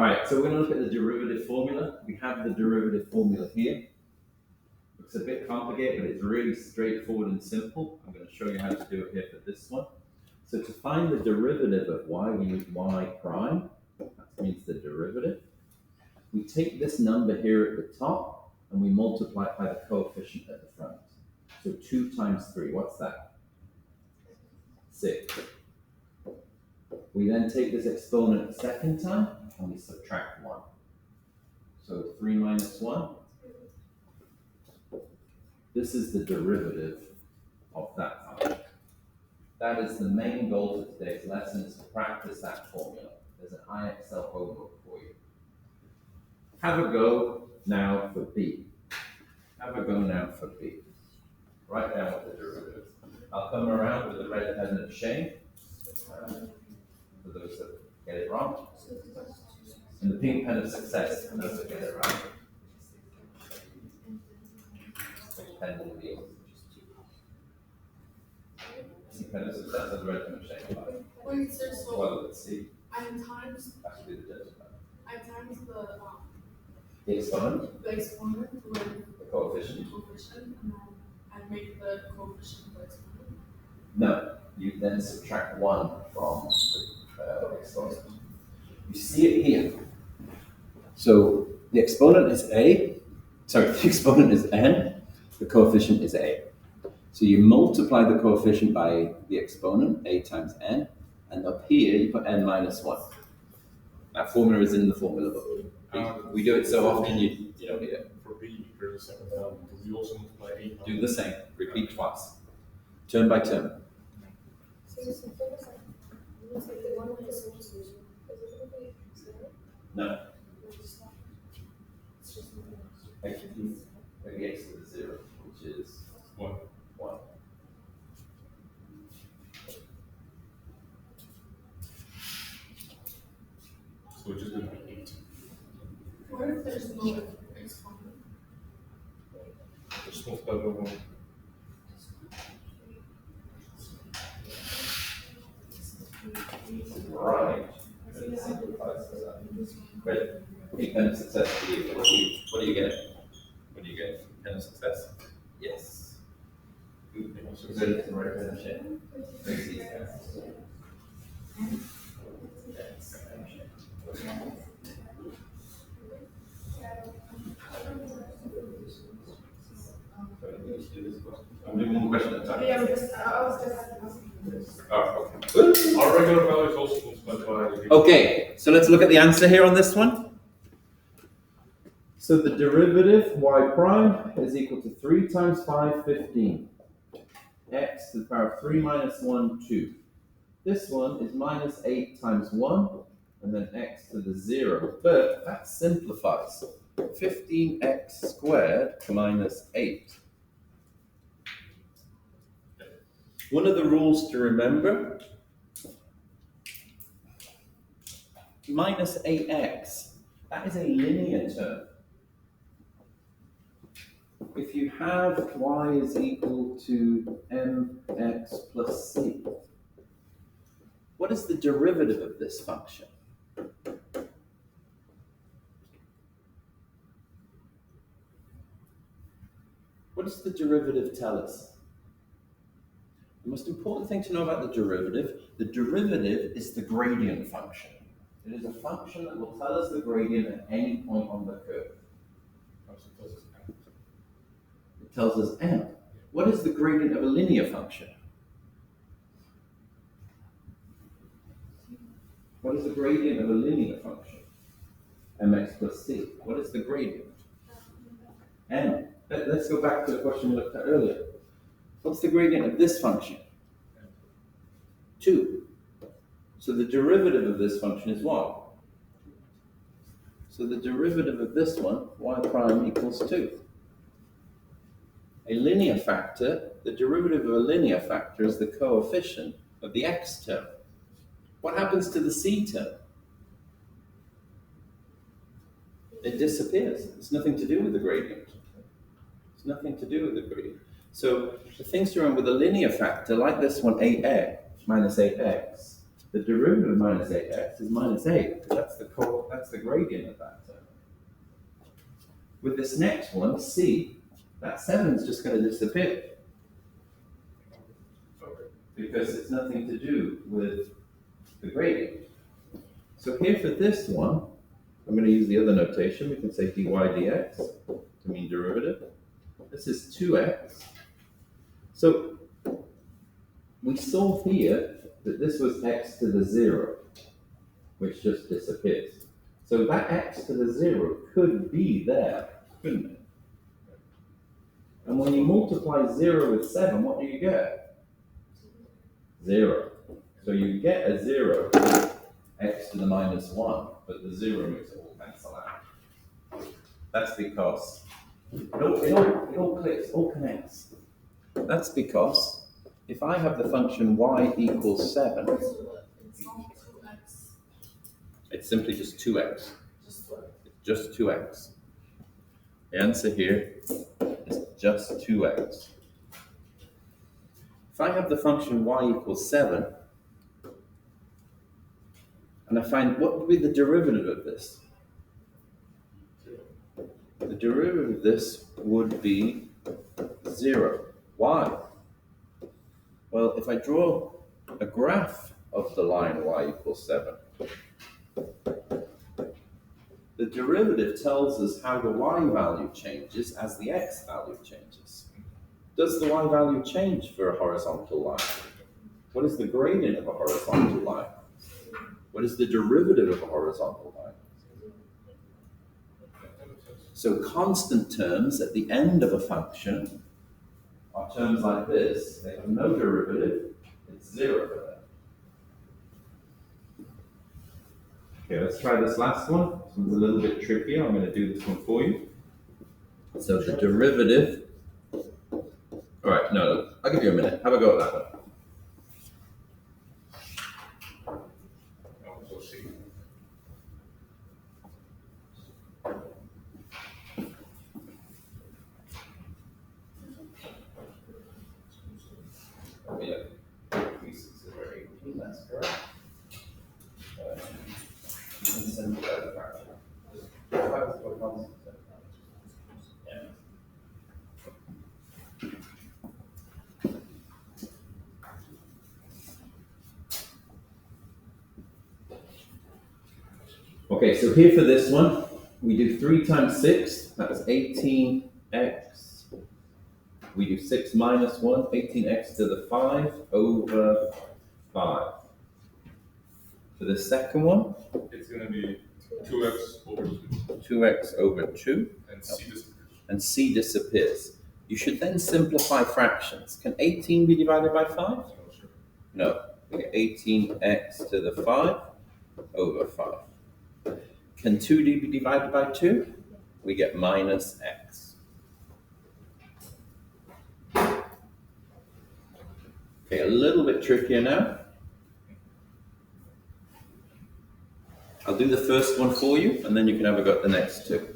All right, so we're going to look at the derivative formula. We have the derivative formula here. Looks a bit complicated, but it's really straightforward and simple. I'm going to show you how to do it here for this one. So to find the derivative of y, we use y prime. That means the derivative. We take this number here at the top, and we multiply it by the coefficient at the front. So 2 times 3, what's that? 6. We then take this exponent a second time, and we subtract 1. So 3 minus 1. This is the derivative of that function. That is the main goal for today's lesson, is to practice that formula. There's an AISL homework for you. Have a go now for B. Have a go now for B. Write down what the derivative is. I'll come around with the red pen of shame, for those that get it wrong. And the pink pen of success, for those that get it right. Which pen will be? Pink pen of success or the red pen of shame? Wait, so Well, let's see. I times Actually, the judge. I times The exponent, the exponent with the coefficient. the coefficient, and then I make the coefficient the exponent. No, you then subtract 1 from the exponent. You see it here. So the exponent is the exponent is n, the coefficient is a. So you multiply the coefficient by the exponent, a times n, and up here you put n minus 1. That formula is in the formula book. We do it so often you don't need it. For B, for the second term, do we also multiply 8? Do the same, repeat twice. Turn by turn. No. Maybe x to the 0, which is 1. 1. So we're just going to be 8. What if there's no exponent? Just multiply by 1. Right. Great. Big pen of success for you. What do you get? What do you get? Pen of success? Yes. Good. Good. Right pen of shame. Makes it easier. I'm doing one question at a time. Yeah, I was just Oh, okay. Our regular value is also multiplied by. Okay, so let's look at the answer here on this one. So the derivative y prime is equal to 3 times 5, 15. X to the power of 3 minus 1, 2. This one is minus 8 times 1, and then x to the 0. But that simplifies. 15x squared minus 8. One of the rules to remember, minus 8x, that is a linear term. If you have y is equal to mx plus c, what is the derivative of this function? What does the derivative tell us? The most important thing to know about the derivative is the gradient function. It is a function that will tell us the gradient at any point on the curve. It tells us n. What is the gradient of a linear function? What is the gradient of a linear function? Mx plus c. What is the gradient? N. Let's go back to the question we looked at earlier. What's the gradient of this function? 2. So the derivative of this function is what? So the derivative of this one, y prime equals 2. A linear factor, the derivative of a linear factor is the coefficient of the x term. What happens to the c term? It disappears. It's nothing to do with the gradient. It's nothing to do with the gradient. So the things to remember with a linear factor, like this one, 8x minus 8x, The derivative of minus 8x is minus 8, because that's the gradient of that term. With this next one, c, that 7 is just going to disappear, because it's nothing to do with the gradient. So here for this one, I'm going to use the other notation. We can say dy dx to mean derivative. This is 2x. So we saw here that this was x to the 0, which just disappears. So that x to the 0 could be there, couldn't it? And when you multiply 0 with 7, what do you get? 0. So you get a 0, x to the minus 1, but the 0 makes it all cancel out. That's because it all clicks, all connects. That's because if I have the function y equals 7, It's not 2x. it's simply just 2x. Just 2x. Just 2x. The answer here is just 2x. If I have the function y equals 7, and I find what would be the derivative of this? The derivative of this would be 0. Why? Well, if I draw a graph of the line y equals 7, the derivative tells us how the y value changes as the x value changes. Does the y value change for a horizontal line? What is the gradient of a horizontal line? What is the derivative of a horizontal line? So constant terms at the end of a function are terms like this. They have no derivative. It's 0 for them. Okay, let's try this last one. This one's a little bit trickier. I'm going to do this one for you. So the derivative. All right, no, I'll give you a minute. Have a go at that one. Oh, yeah. 3/6/18, that's correct. You can send it out of fraction. Yeah. Okay, so here for this one, we do 3 times 6, that's 18x. We do 6 minus 1, 18x to the 5 over 5. For the second one, It's going to be 2x over 2. 2x over 2, And c disappears. and c disappears. You should then simplify fractions. Can 18 be divided by 5? No, sure. No. We get 18x to the 5 over 5. Can 2 be divided by 2? We get minus x. Okay, a little bit trickier now. I'll do the first one for you, and then you can have a go at the next two.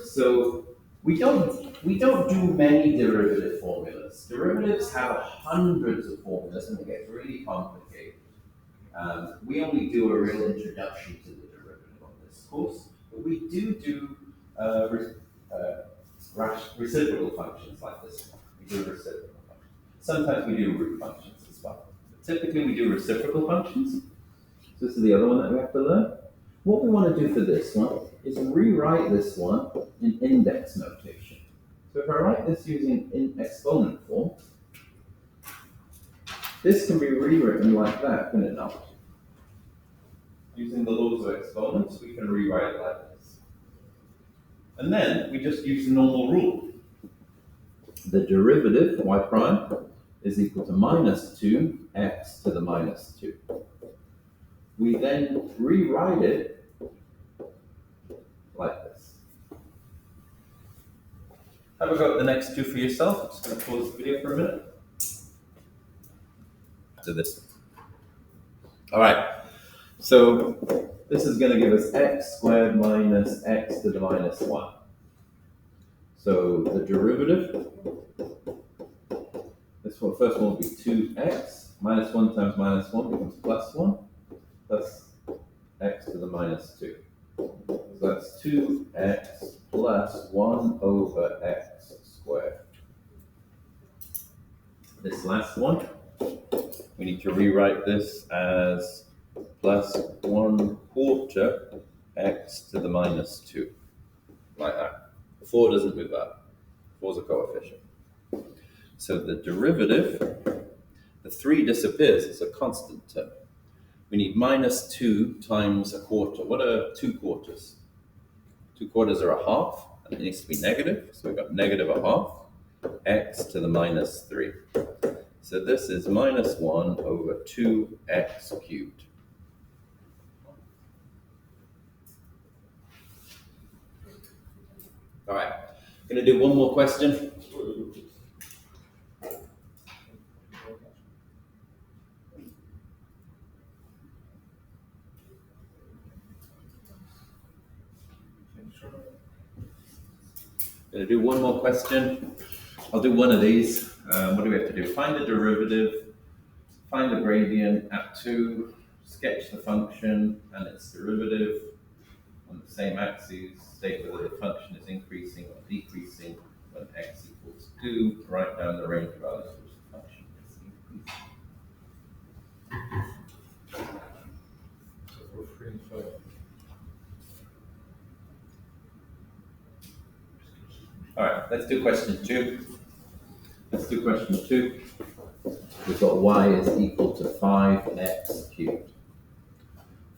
So we don't do many derivative formulas. Derivatives have hundreds of formulas, and it gets really complicated. We only do a real introduction to the derivative on this course, but we do reciprocal functions like this one. We do reciprocal functions. Sometimes we do root functions as well. But typically we do reciprocal functions. So this is the other one that we have to learn. What we want to do for this one is rewrite this one in index notation. So if I write this using exponent form, this can be rewritten like that, can it not? Using the laws of exponents, we can rewrite it like this. And then we just use the normal rule. The derivative, y prime, is equal to minus 2x to the minus 2. We then rewrite it like this. Have a go at the next two for yourself. I'm just going to pause the video for a minute. To this. All right. So this is going to give us x squared minus x to the minus 1. So the derivative, this one, first one will be 2x Minus 1 times minus 1 becomes plus 1, plus x to the minus 2. So that's 2x plus 1 over x squared. This last one, we need to rewrite this as plus 1/4 x to the minus 2, like that. The 4 doesn't move up. 4 is a coefficient. So the derivative, the 3 disappears, it's a constant term. We need minus 2 times 1/4. What are 2/4? 2/4 are a half, and it needs to be negative. So we've got negative a half, x to the minus 3. So this is minus 1 over 2x cubed. All right, I'm going to do one more question. Going to do one more question. I'll do one of these. What do we have to do? Find the derivative, find the gradient at 2, sketch the function and its derivative on the same axes, state whether the function is increasing or decreasing when x equals 2, write down the range of values which the function is increasing. So for 3 and 5. All right, let's do question 2. Let's do question 2. We've got y is equal to 5x cubed.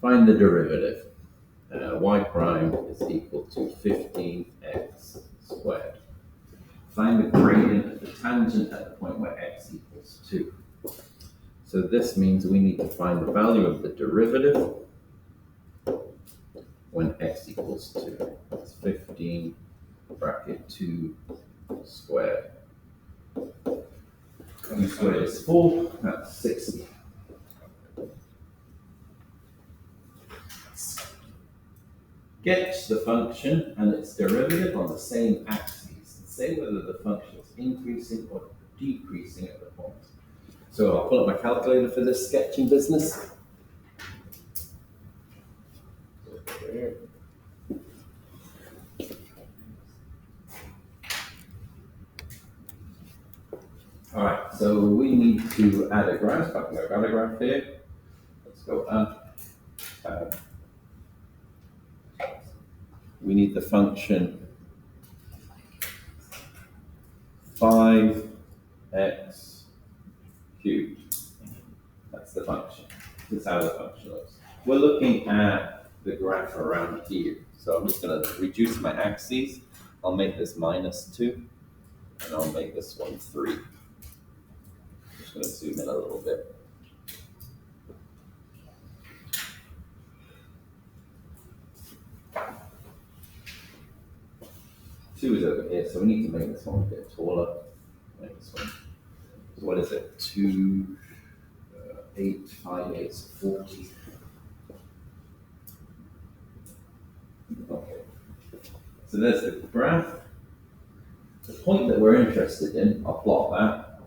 Find the derivative. Y prime is equal to 15x squared. Find the gradient of the tangent at the point where x equals 2. So this means we need to find the value of the derivative when x equals 2. That's 15 bracket 2 squared. 2 squared is 4, that's 60. Sketch the function and its derivative on the same axes and say whether the function is increasing or decreasing at the point. So I'll pull up my calculator for this sketching business. All right, so we need to add a graph. I've got a graph here. Let's go up. We need the function 5x cubed. That's the function. This is how the function looks. We're looking at the graph around here. So I'm just going to reduce my axes. I'll make this minus 2, and I'll make this one 3. Just going to zoom in a little bit. Two is over here, so we need to make this one a bit taller. Make this one. So what is it? 2, 8, 5, 8, 40. Okay. So there's the graph. The point that we're interested in, I'll plot that.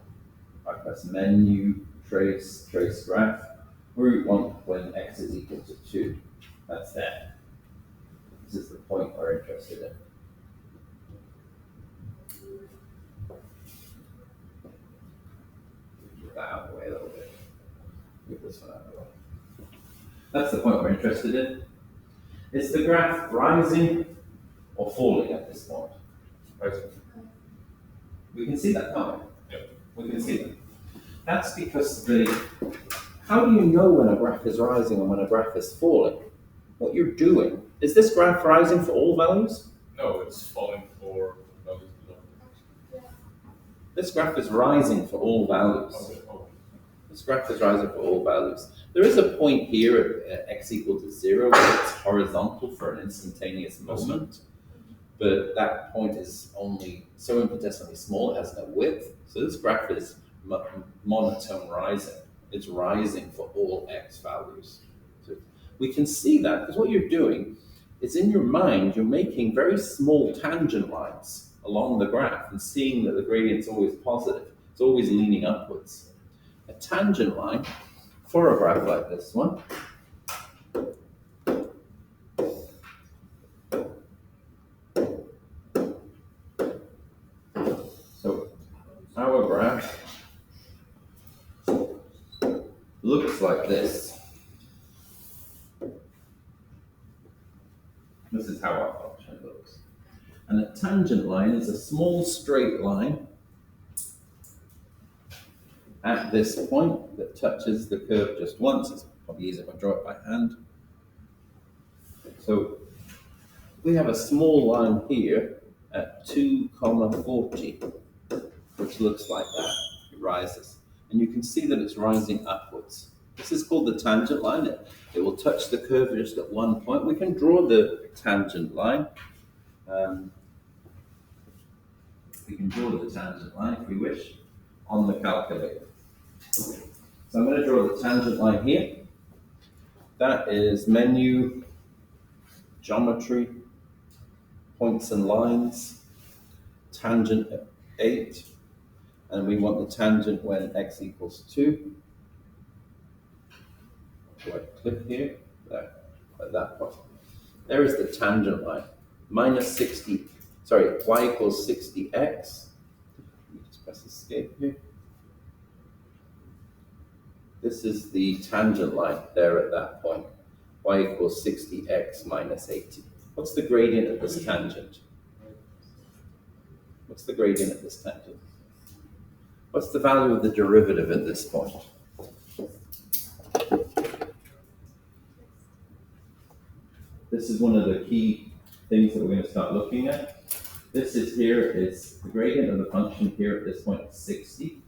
I press menu, trace graph. We want when x is equal to 2. That's that. This is the point we're interested in. Get that out of the way a little bit. Get this one out of the way. That's the point we're interested in. Is the graph rising or falling at this point? Rising. We can see that, can't we? Yep. We can see that. That's because how do you know when a graph is rising and when a graph is falling? What you're doing, is this graph rising for all values? No, it's falling for values below. This graph is rising for all values. Okay. Oh. This graph is rising for all values. There is a point here at x equal to 0 where it's horizontal for an instantaneous moment, but that point is only so infinitesimally small, it has no width. So this graph is monotone rising. It's rising for all x values. So we can see that because what you're doing is in your mind, you're making very small tangent lines along the graph and seeing that the gradient's always positive. It's always leaning upwards. a tangent line for a graph like this one. So our graph looks like this. This is how our function looks. And a tangent line is a small straight line at this point that touches the curve just once. It's probably easier if I draw it by hand. So we have a small line here at 2,40, which looks like that. It rises. And you can see that it's rising upwards. This is called the tangent line. It will touch the curve just at one point. We can draw the tangent line. We can draw the tangent line if we wish on the calculator. So I'm going to draw the tangent line here. That is menu, geometry, points and lines, tangent at 8, and we want the tangent when x equals 2. Right click here, there, at that point. There is the tangent line, minus 60, sorry, y equals 60x. Let me just press escape here. This is the tangent line there at that point. Y equals 60x minus 80. What's the gradient of this tangent? What's the gradient of this tangent? What's the value of the derivative at this point? This is one of the key things that we're going to start looking at. This is here is the gradient of the function here at this point is 60.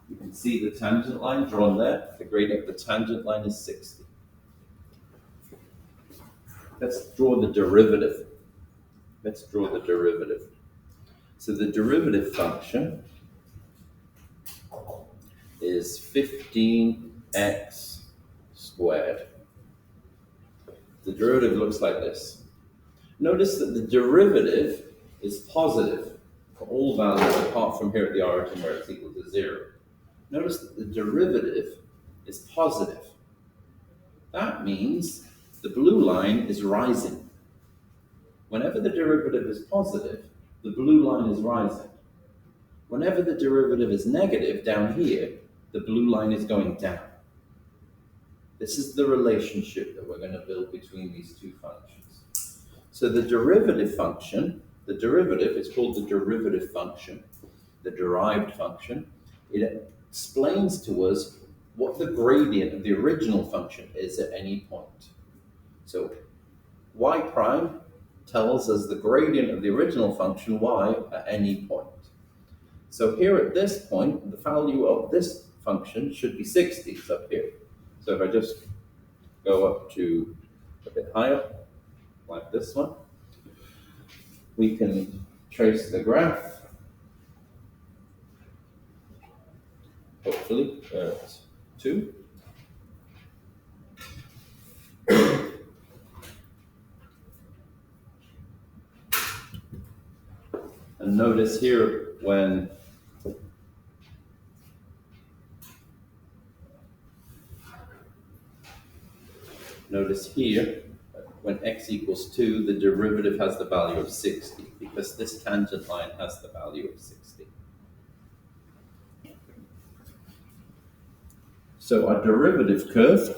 You can see the tangent line drawn there. The gradient of the tangent line is 60. Let's draw the derivative. Let's draw the derivative. So the derivative function is 15x squared. The derivative looks like this. Notice that the derivative is positive for all values apart from here at the origin where it's equal to 0. Notice that the derivative is positive. That means the blue line is rising. Whenever the derivative is positive, the blue line is rising. Whenever the derivative is negative down here, the blue line is going down. This is the relationship that we're going to build between these two functions. So the derivative function, the derivative is called the derivative function, the derived function. It explains to us what the gradient of the original function is at any point. So y prime tells us the gradient of the original function y at any point. So here at this point, the value of this function should be 60, it's up here. So if I just go up to a bit higher, like this one, we can trace the graph. Hopefully, 2. And notice here when when x equals 2, the derivative has the value of 60 because this tangent line has the value of 60. So our derivative curve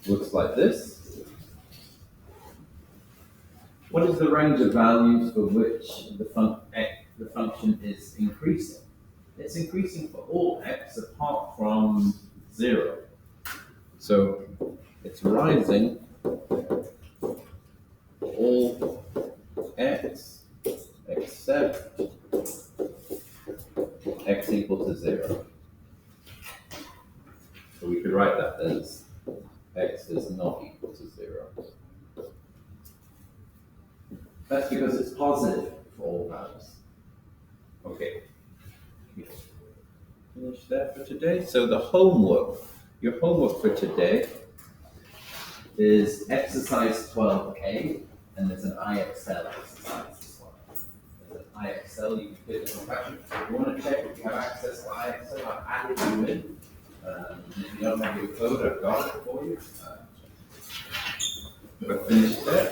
looks like this. What is the range of values for which the function is increasing? It's increasing for all x apart from 0. So it's rising for all x except x equal to 0. So we could write that as x is not equal to 0. That's because it's positive for all values. Okay. Finish that for today. So the homework, your homework for today is exercise 12A, and there's an AISL exercise as well. IXL, you can click on fashion. If you want to check if you have access to IXL, I've added you in. If you don't have your code, I've got it for you. We're finished there.